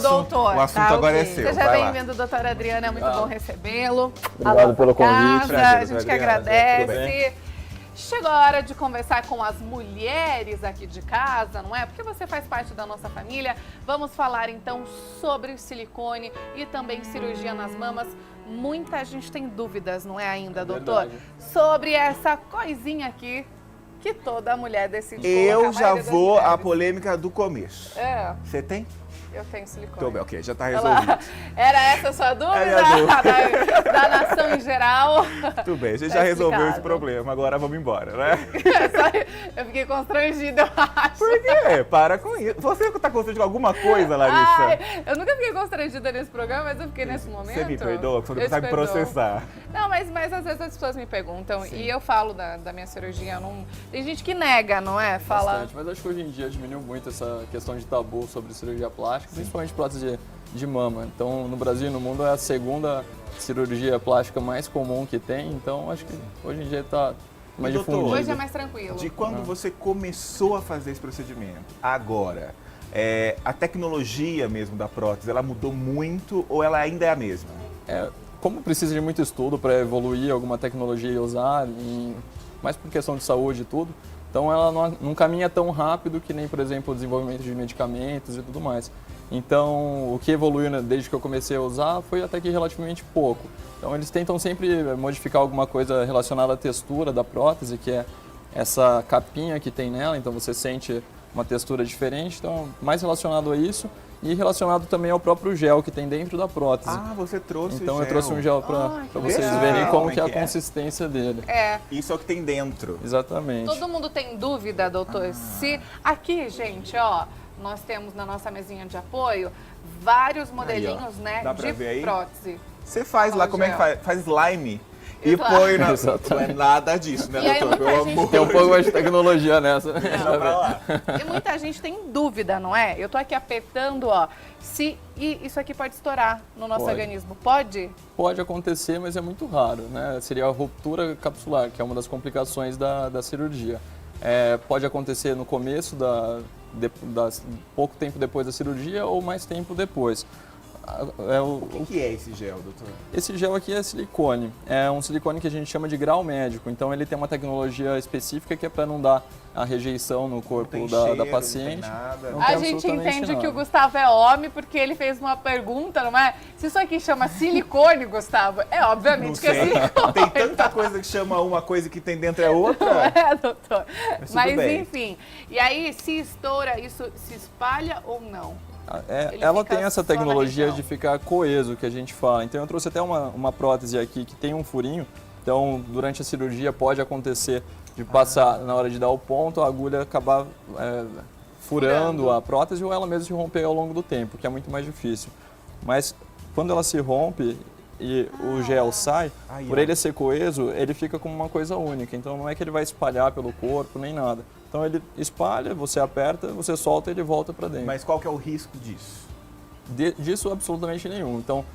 Doutor, o assunto agora é seu. Seja bem-vindo, doutora Adriana, é muito bom recebê-lo. Obrigado pelo convite. Casa, a gente que Adriana. agradece. Chegou a hora de conversar com as mulheres aqui de casa, não é? Porque você faz parte da nossa família. Vamos falar então sobre silicone e também cirurgia nas mamas. Muita gente tem dúvidas, não é ainda, doutor? Verdade. Sobre essa coisinha aqui que toda mulher decide colocar. Eu a já maioria das vou à mulheres. polêmica do começo. É, Você tem? eu tenho silicone. Tô bem, ok, já tá Olha lá. resolvido. Era essa a sua dúvida? Era a dúvida. Da nação em geral. Tudo bem, a gente Tá já resolveu esse explicado. problema, agora vamos embora, né? Eu fiquei constrangida, eu acho. Por quê? Para com isso. Você tá constrangido com alguma coisa, Larissa? Ai, eu nunca fiquei constrangida nesse programa, mas eu fiquei nesse momento. Você me perdoa, porque você Eu sabe te perdoo. processar. Não, mas às vezes as pessoas me perguntam Sim. e eu falo da minha cirurgia. Não... Tem gente que nega, não é? Fala. Bastante, mas acho que hoje em dia diminuiu muito essa questão de tabu sobre cirurgia plástica, principalmente prótese de mama. Então, no Brasil e no mundo é a segunda cirurgia plástica mais comum que tem, então acho que hoje em dia está mais doutor, difundido. Hoje é mais tranquilo. De quando você começou a fazer esse procedimento, agora, a tecnologia mesmo da prótese, ela mudou muito ou ela ainda é a mesma? Como precisa de muito estudo para evoluir alguma tecnologia e usar, mais por questão de saúde e tudo, então ela não caminha tão rápido que nem, por exemplo, o desenvolvimento de medicamentos e tudo mais. Então, o que evoluiu, né, desde que eu comecei a usar foi até que relativamente pouco. Então, eles tentam sempre modificar alguma coisa relacionada à textura da prótese, que é essa capinha que tem nela, então você sente uma textura diferente, então mais relacionado a isso e relacionado também ao próprio gel que tem dentro da prótese. Ah, você trouxe Então gel. eu trouxe um gel para que vocês legal. verem como que é a Como é que é? consistência dele. É. Isso é o que tem dentro. Exatamente. Todo mundo tem dúvida, doutor? Se aqui, gente, ó, nós temos na nossa mesinha de apoio vários modelinhos, né, Dá pra de ver aí? prótese. Você faz lá, Olha o como é que gel. faz? Faz slime e Exato. põe na... Não é Exatamente. nada disso, né, E aí doutor? muita Pelo gente amor Tem um de pouco mais de tecnologia nessa. Deixa pra lá. E muita gente tem dúvida, não é? Eu tô aqui apertando, ó, se isso aqui pode estourar no nosso Pode. organismo. Pode? Pode acontecer, mas é muito raro, né? Seria a ruptura capsular, que é uma das complicações da cirurgia. Pode acontecer no começo, pouco tempo depois da cirurgia ou mais tempo depois. O que é esse gel, doutor? Esse gel aqui é silicone. É um silicone que a gente chama de grau médico. Então ele tem uma tecnologia específica que é para não dar a rejeição no corpo Tem da cheiro, paciente. Não tem nada. Não A tem gente absolutamente entende que nada. o Gustavo é homem porque ele fez uma pergunta, não é? Se isso aqui chama silicone, Gustavo, é Não obviamente que é sei. silicone. Tem tanta coisa que chama uma coisa que tem dentro é Não outra. é, doutor? Mas tudo Mas bem. enfim. E aí, se estoura, isso se espalha ou não? Ele Ela fica tem essa só na tecnologia região. de ficar coeso, que a gente fala. Então eu trouxe até uma prótese aqui que tem um furinho. Então durante a cirurgia pode acontecer de passar, na hora de dar o ponto, a agulha acabar furando a prótese ou ela mesma se romper ao longo do tempo, que é muito mais difícil. Mas quando ela se rompe e o gel sai, Aí, por ó. ele ser coeso, ele fica como uma coisa única. Então não é que ele vai espalhar pelo corpo nem nada. Então ele espalha, você aperta, você solta e ele volta para dentro. Mas qual que é o risco disso? Disso absolutamente nenhum. Então,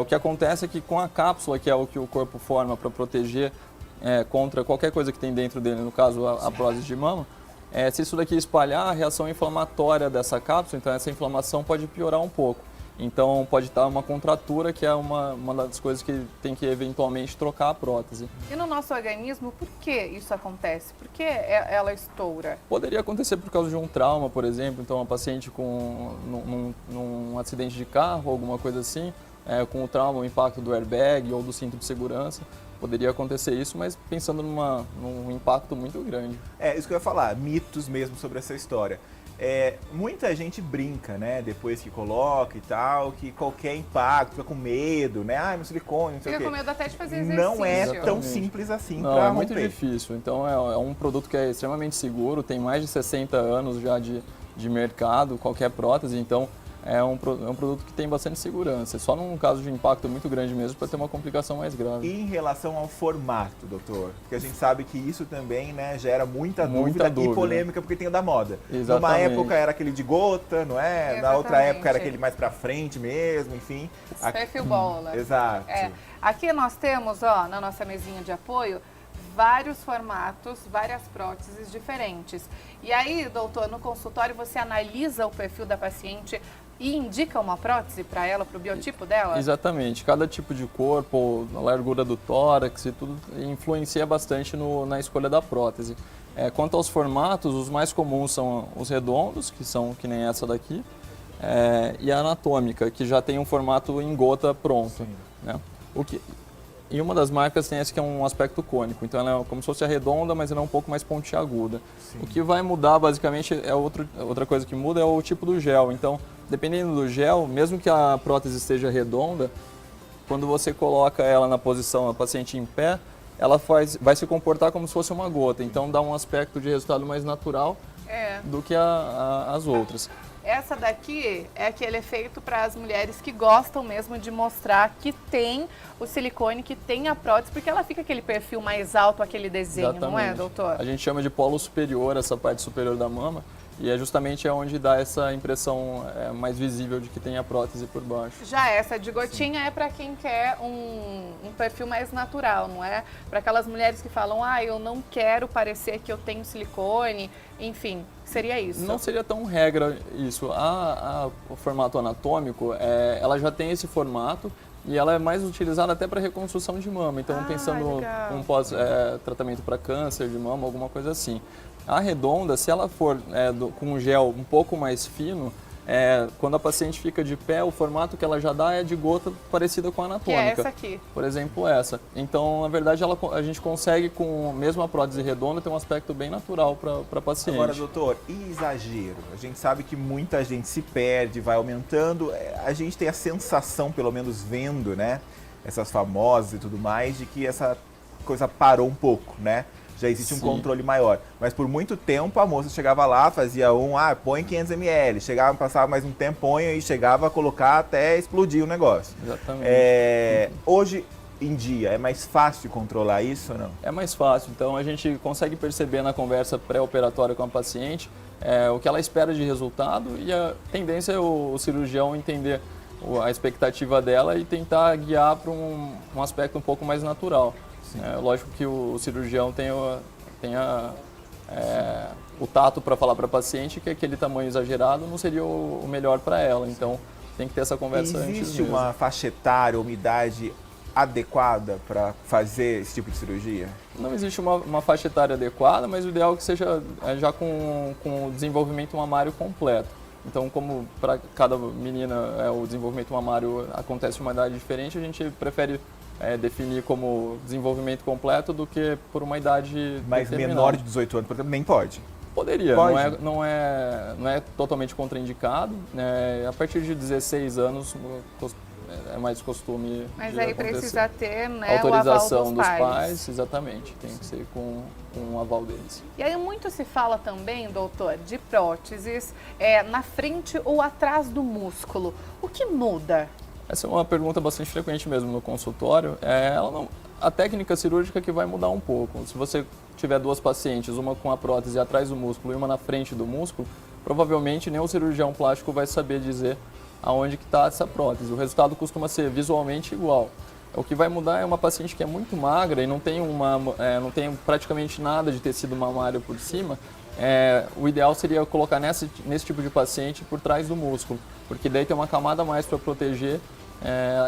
o que acontece é que com a cápsula, que é o que o corpo forma para proteger contra qualquer coisa que tem dentro dele, no caso a prótese de mama, se isso daqui espalhar, a reação inflamatória dessa cápsula, então essa inflamação pode piorar um pouco. Então pode estar uma contratura, que é uma das coisas que tem que eventualmente trocar a prótese. E no nosso organismo, por que isso acontece? Por que ela estoura? Poderia acontecer por causa de um trauma, por exemplo, então uma paciente num acidente de carro, alguma coisa assim, com o trauma, o impacto do airbag ou do cinto de segurança, poderia acontecer isso, mas pensando num impacto muito grande. Isso que eu ia falar, mitos mesmo sobre essa história. Muita gente brinca, né, depois que coloca e tal, que qualquer impacto, fica com medo, né, no silicone, não sei Fica o com quê. medo até de fazer exercício. Não é tão Exatamente. simples assim Não, pra é muito romper. difícil. Então é um produto que é extremamente seguro, tem mais de 60 anos já de mercado, qualquer prótese, então é um produto que tem bastante segurança. Só num caso de impacto muito grande mesmo para ter uma complicação mais grave. E em relação ao formato, doutor? Porque a gente sabe que isso também, né, gera muita dúvida e polêmica, porque tem o da moda. Exatamente. Numa época era aquele de gota, não é? Na outra Exatamente. época era aquele mais pra frente mesmo, enfim. Perfil bola. Exato. Aqui nós temos, ó, na nossa mesinha de apoio, vários formatos, várias próteses diferentes. E aí, doutor, no consultório você analisa o perfil da paciente, e indica uma prótese para ela, para o biotipo dela? Exatamente. Cada tipo de corpo, a largura do tórax e tudo influencia bastante na escolha da prótese. Quanto aos formatos, os mais comuns são os redondos, que são que nem essa daqui, e a anatômica, que já tem um formato em gota pronto. Né? E uma das marcas tem esse que é um aspecto cônico, então ela é como se fosse a redonda, mas ela é um pouco mais pontiaguda. Sim. O que vai mudar basicamente, outra coisa que muda é o tipo do gel. Então, dependendo do gel, mesmo que a prótese esteja redonda, quando você coloca ela na posição, a paciente em pé, ela vai se comportar como se fosse uma gota, então dá um aspecto de resultado mais natural do que as outras. Essa daqui é aquele efeito para as mulheres que gostam mesmo de mostrar que tem o silicone, que tem a prótese, porque ela fica aquele perfil mais alto, aquele desenho, exatamente. Não é, doutor? A gente chama de polo superior, essa parte superior da mama, e é justamente onde dá essa impressão mais visível de que tem a prótese por baixo. Já essa de gotinha é para quem quer um perfil mais natural, não é? Para aquelas mulheres que falam, eu não quero parecer que eu tenho silicone, enfim, seria isso? Não seria tão regra isso. O formato anatômico, ela já tem esse formato e ela é mais utilizada até para reconstrução de mama. Então, pensando um pós-tratamento para câncer de mama, alguma coisa assim. A redonda, se ela for com um gel um pouco mais fino, quando a paciente fica de pé, o formato que ela já dá é de gota parecida com a anatômica. Que é essa aqui. Por exemplo, essa. Então, na verdade, a gente consegue, com mesmo a prótese redonda, ter um aspecto bem natural para a paciente. Agora, doutor, e exagero? A gente sabe que muita gente se perde, vai aumentando. A gente tem a sensação, pelo menos vendo, né, essas famosas e tudo mais, de que essa coisa parou um pouco, né? Já existe um controle maior. Mas por muito tempo a moça chegava lá, fazia põe 500 ml, chegava, passava mais um tempo, põe e chegava a colocar até explodir o negócio. Exatamente. Hoje em dia é mais fácil controlar isso ou não? É mais fácil. Então a gente consegue perceber na conversa pré-operatória com a paciente o que ela espera de resultado e a tendência é o cirurgião entender a expectativa dela e tentar guiar para um aspecto um pouco mais natural. Lógico que o cirurgião tem o tato para falar para a paciente que aquele tamanho exagerado não seria o melhor para ela, então tem que ter essa conversa antes. Existe uma faixa etária, uma idade adequada para fazer esse tipo de cirurgia? Não existe uma faixa etária adequada, mas o ideal é que seja já com o desenvolvimento mamário completo. Então, como para cada menina o desenvolvimento mamário acontece em uma idade diferente, a gente prefere definir como desenvolvimento completo do que por uma idade Mas menor de 18 anos, por exemplo, nem pode? Poderia, não é totalmente contraindicado. A partir de 16 anos é mais costume. Mas aí acontecer. Precisa ter autorização o aval dos pais, exatamente, tem que ser com o aval deles. E aí muito se fala também, doutor, de próteses na frente ou atrás do músculo. O que muda? Essa é uma pergunta bastante frequente mesmo no consultório. A técnica cirúrgica que vai mudar um pouco. Se você tiver duas pacientes, uma com a prótese atrás do músculo e uma na frente do músculo, provavelmente nem o cirurgião plástico vai saber dizer aonde que está essa prótese. O resultado costuma ser visualmente igual. O que vai mudar é uma paciente que é muito magra e não tem praticamente nada de tecido mamário por cima. O ideal seria colocar nesse tipo de paciente por trás do músculo, porque daí tem uma camada a mais para proteger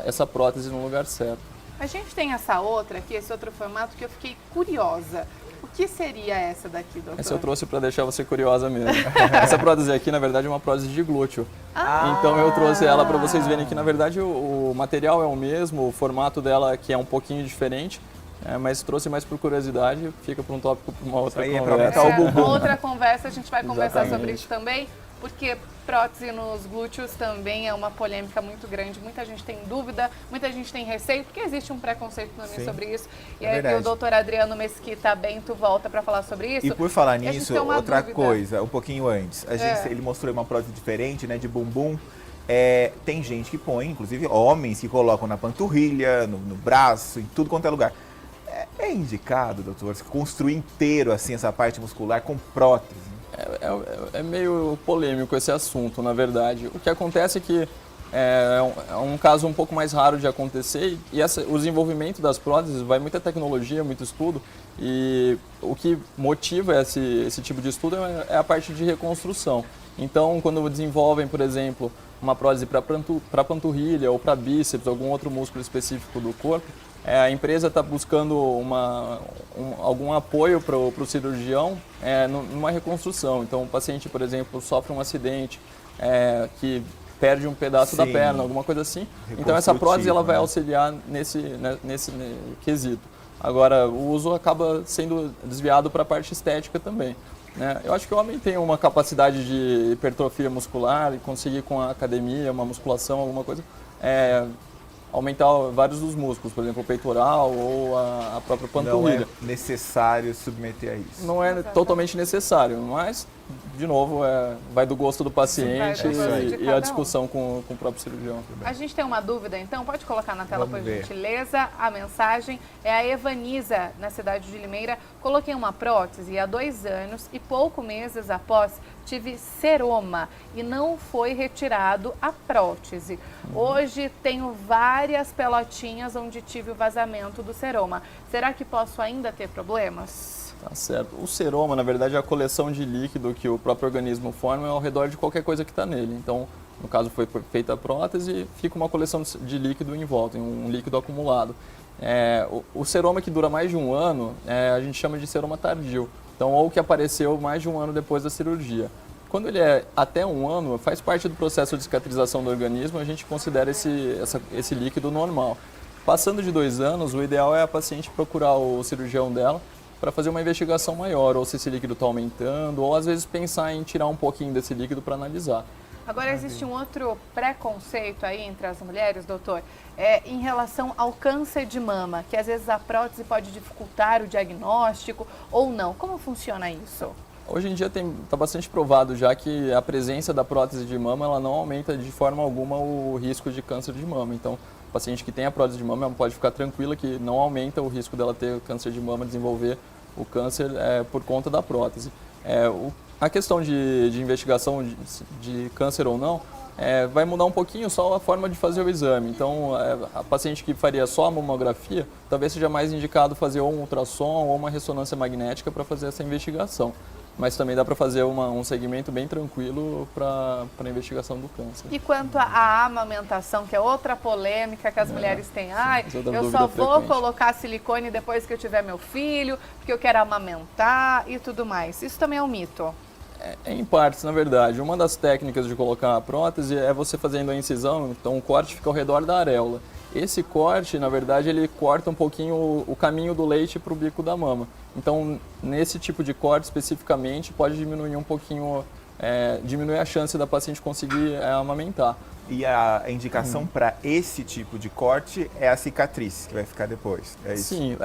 essa prótese no lugar certo. A gente tem essa outra aqui, esse outro formato que eu fiquei curiosa. O que seria essa daqui, doutor? Essa eu trouxe para deixar você curiosa mesmo. Essa prótese aqui, na verdade, é uma prótese de glúteo. Então eu trouxe ela para vocês verem que, na verdade, o material é o mesmo, o formato dela aqui é um pouquinho diferente. Mas trouxe mais por curiosidade, fica para um tópico para uma outra conversa. Outra conversa, a gente vai conversar sobre isso também, porque prótese nos glúteos também é uma polêmica muito grande. Muita gente tem dúvida, muita gente tem receio, porque existe um preconceito também sobre isso. E aí o doutor Adriano Mesquita Bento volta para falar sobre isso. E por falar nisso, outra coisa, um pouquinho antes, ele mostrou uma prótese diferente, né, de bumbum. Tem gente que põe, inclusive homens que colocam na panturrilha, no braço, em tudo quanto é lugar. É indicado, doutor, construir inteiro assim essa parte muscular com prótese? É meio polêmico esse assunto, na verdade. O que acontece é que é um caso um pouco mais raro de acontecer e o desenvolvimento das próteses vai muita tecnologia, muito estudo, e o que motiva esse tipo de estudo é a parte de reconstrução. Então, quando desenvolvem, por exemplo, uma prótese para panturrilha ou para bíceps, algum outro músculo específico do corpo, a empresa está buscando algum apoio para o cirurgião numa reconstrução. Então, o paciente, por exemplo, sofre um acidente que perde um pedaço da perna, alguma coisa assim. Então, essa prótese ela vai auxiliar nesse quesito. Agora, o uso acaba sendo desviado para a parte estética também. Eu acho que o homem tem uma capacidade de hipertrofia muscular e conseguir com a academia, uma musculação, alguma coisa, aumentar vários dos músculos, por exemplo, o peitoral ou a própria panturrilha. Não é necessário submeter a isso. Não é totalmente necessário, mas, de novo, vai do gosto do paciente e a discussão com o próprio cirurgião. A gente tem uma dúvida, então, pode colocar na tela, por ver. gentileza, a mensagem. É a Evaniza, na cidade de Limeira. Coloquei uma prótese há 2 anos e poucos meses após tive seroma e não foi retirado a prótese. Hoje tenho várias pelotinhas onde tive o vazamento do seroma. Será que posso ainda ter problemas? Tá certo. O seroma, na verdade, é a coleção de líquido que o próprio organismo forma ao redor de qualquer coisa que está nele. Então, no caso foi feita a prótese, fica uma coleção de líquido em volta, um líquido acumulado. O seroma que dura mais de 1 ano, a gente chama de seroma tardio. Então, ou que apareceu mais de 1 ano depois da cirurgia. Quando ele é até 1 ano, faz parte do processo de cicatrização do organismo, a gente considera esse líquido normal. Passando de 2 anos, o ideal é a paciente procurar o cirurgião dela para fazer uma investigação maior, ou se esse líquido está aumentando, ou às vezes pensar em tirar um pouquinho desse líquido para analisar. Agora, existe um outro preconceito aí entre as mulheres, doutor, em relação ao câncer de mama, que às vezes a prótese pode dificultar o diagnóstico ou não. Como funciona isso? Hoje em dia está bastante provado já que a presença da prótese de mama ela não aumenta de forma alguma o risco de câncer de mama. Então, o paciente que tem a prótese de mama ela pode ficar tranquila que não aumenta o risco dela ter câncer de mama, desenvolver o câncer por conta da prótese. A questão de investigação de câncer ou não vai mudar um pouquinho só a forma de fazer o exame. Então, a paciente que faria só a mamografia, talvez seja mais indicado fazer ou um ultrassom ou uma ressonância magnética para fazer essa investigação. Mas também dá para fazer um segmento bem tranquilo para a investigação do câncer. E quanto à amamentação, que é outra polêmica que as mulheres têm. Ai, eu só vou colocar silicone depois que eu tiver meu filho, porque eu quero amamentar e tudo mais. Isso também é um mito? Em partes, na verdade. Uma das técnicas de colocar a prótese é você fazendo a incisão, então o corte fica ao redor da areola. Esse corte, na verdade, ele corta um pouquinho o caminho do leite para o bico da mama. Então, nesse tipo de corte especificamente, pode diminuir um pouquinho, diminuir a chance da paciente conseguir amamentar. E a indicação para esse tipo de corte é a cicatriz que vai ficar depois, é isso? Sim,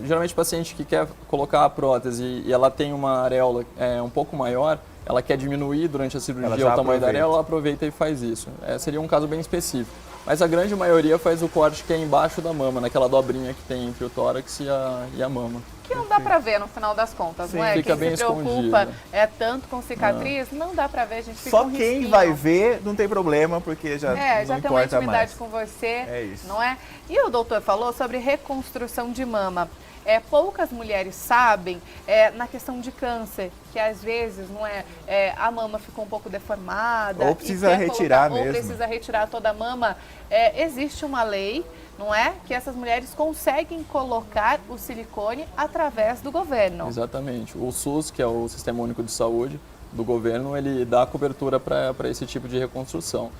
geralmente o paciente que quer colocar a prótese e ela tem uma areola um pouco maior, ela quer diminuir durante a cirurgia o tamanho da areola, ela aproveita e faz isso. Seria um caso bem específico. Mas a grande maioria faz o corte que é embaixo da mama, naquela dobrinha que tem entre o tórax e a mama. Que não dá pra ver no final das contas, não é? Fica Quem bem se preocupa escondido. tanto com cicatriz, não dá pra ver, a gente fica Só um quem risquinho. vai ver não tem problema, porque já não já tem uma importa intimidade mais. com você, É isso. não é? E o doutor falou sobre reconstrução de mama. Poucas mulheres sabem na questão de câncer, que às vezes não a mama ficou um pouco deformada. Ou precisa retirar mesmo. Ou precisa retirar toda a mama. Existe uma lei, não é? Que essas mulheres conseguem colocar o silicone através do governo. Exatamente. O SUS, que é o Sistema Único de Saúde do governo, ele dá cobertura para esse tipo de reconstrução.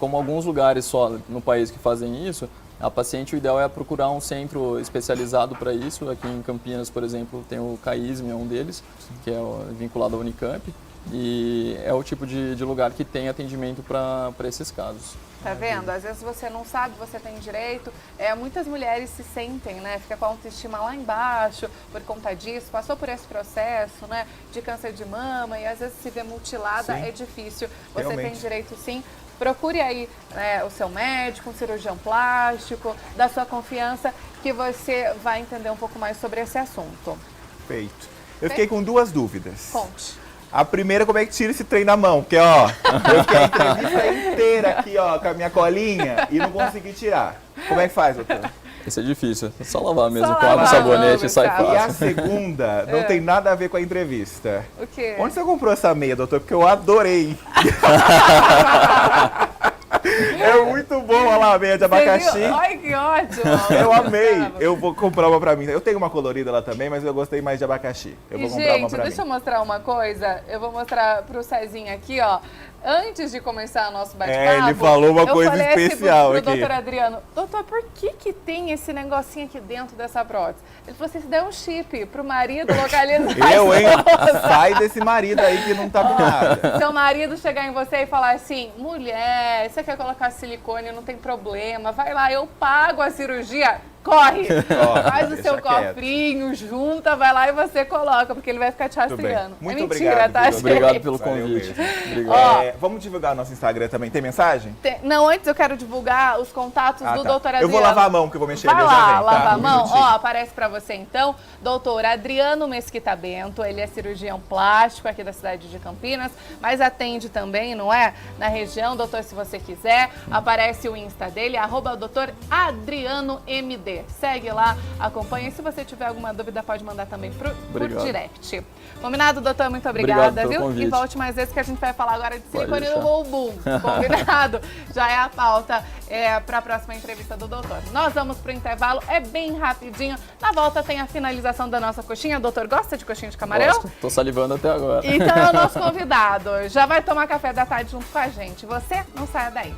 Como alguns lugares só no país que fazem isso, a paciente, o ideal é procurar um centro especializado para isso. Aqui em Campinas, por exemplo, tem o CAISM, é um deles, que é vinculado à Unicamp. E é o tipo de lugar que tem atendimento para esses casos. Tá vendo? Às vezes você não sabe, você tem direito. Muitas mulheres se sentem, né? Fica com a autoestima lá embaixo por conta disso. Passou por esse processo, né? De câncer de mama e às vezes se vê mutilada, Sim. é difícil. Você Realmente. tem direito sim. Procure aí o seu médico, um cirurgião plástico, da sua confiança, que você vai entender um pouco mais sobre esse assunto. Feito. Eu fiquei com 2 dúvidas. Conte. A primeira, como é que tira esse trem na mão? Porque, ó, eu fiquei a entrevista inteira aqui, ó, com a minha colinha e não consegui tirar. Como é que faz, doutor? Isso é difícil, é só lavar mesmo Só com água e lavar, sabonete e sai Gustavo. E a fácil. segunda não tem nada a ver com a entrevista. O quê? Onde você comprou essa meia, doutor? Porque eu adorei. É muito bom, olha lá, a meia de abacaxi. Ai, que ótimo. Eu amei. Eu vou comprar uma pra mim. Eu tenho uma colorida lá também, mas eu gostei mais de abacaxi. Eu vou comprar uma pra deixa eu mim. mostrar uma coisa. Eu vou mostrar pro Cezinho aqui, ó. Antes de começar o nosso bate-papo... Ele falou uma coisa falei especial pro aqui. doutor Adriano, doutor, por que tem esse negocinho aqui dentro dessa prótese? Ele falou assim, se der um chip pro marido localizar... Eu, hein? Sai desse marido aí que não tá com nada. Seu marido chegar em você e falar assim, mulher, você quer colocar silicone, não tem problema, vai lá, eu pago a cirurgia... Corre! Faz o deixa seu quieto. cofrinho, junta, vai lá e você coloca, porque ele vai ficar te rastreando. Muito é mentira, obrigado, tá, viu? gente? Obrigado pelo Valeu convite. mesmo. Obrigado. Vamos divulgar o nosso Instagram também. Tem mensagem? Não, antes eu quero divulgar os contatos do doutor Adriano. Eu vou lavar a mão, que eu vou mexer Vai ali, eu lá, já venho, tá? lavar a Um mão. minutinho. Ó, aparece pra você então, doutor Adriano Mesquita Bento, ele é cirurgião plástico aqui da cidade de Campinas, mas atende também, não é? Na região, doutor, se você quiser, aparece o Insta dele, @doutor Adriano MD. Segue lá, acompanha. E se você tiver alguma dúvida, pode mandar também por direct. Combinado, doutor? Muito obrigada, Obrigado pelo viu? convite. E volte mais vezes que a gente vai falar agora de silicone deixar. no bumbum. Combinado? Já é a pauta para a próxima entrevista do doutor. Nós vamos pro intervalo, é bem rapidinho. Na volta tem a finalização da nossa coxinha. Doutor, gosta de coxinha de camarão? Gosto. Tô salivando até agora. Então é o nosso convidado. Já vai tomar café da tarde junto com a gente. Você não saia daí.